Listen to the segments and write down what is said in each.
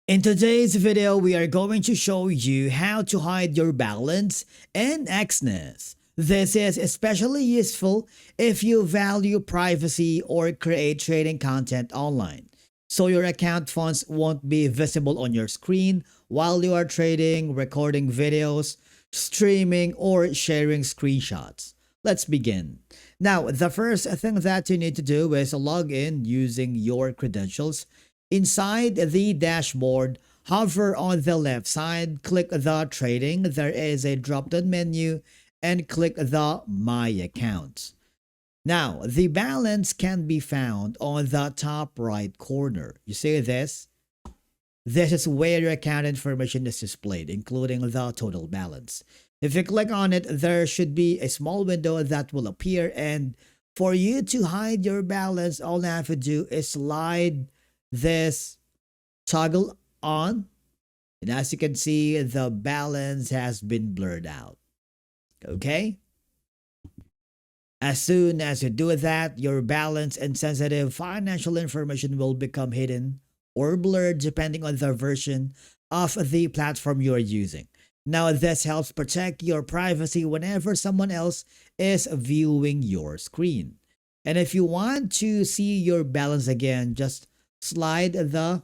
In today's video, we are going to show you how to hide your balance in Exness. This is especially useful if you value privacy or create trading content online. So your account funds won't be visible on your screen while you are trading, recording videos, streaming, or sharing screenshots. Let's begin. Now, the first thing that you need to do is log in using your credentials. Inside the dashboard, hover on the left side, click the trading. There is a drop-down menu and click the My Accounts. Now, the balance can be found on the top right corner. You see this? This is where your account information is displayed, including the total balance. If you click on it, there should be a small window that will appear, and for you to hide your balance, all you have to do is slide this toggle on, and as you can see, the balance has been blurred out. Okay? As soon as you do that, your balance and sensitive financial information will become hidden or blurred depending on the version of the platform you are using. Now, this helps protect your privacy whenever someone else is viewing your screen. And if you want to see your balance again, just slide the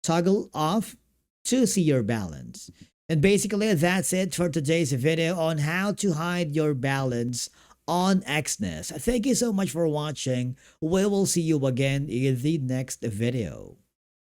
toggle off to see your balance. And basically, that's it for today's video on how to hide your balance on Exness. Thank you so much for watching. We will see you again in the next video.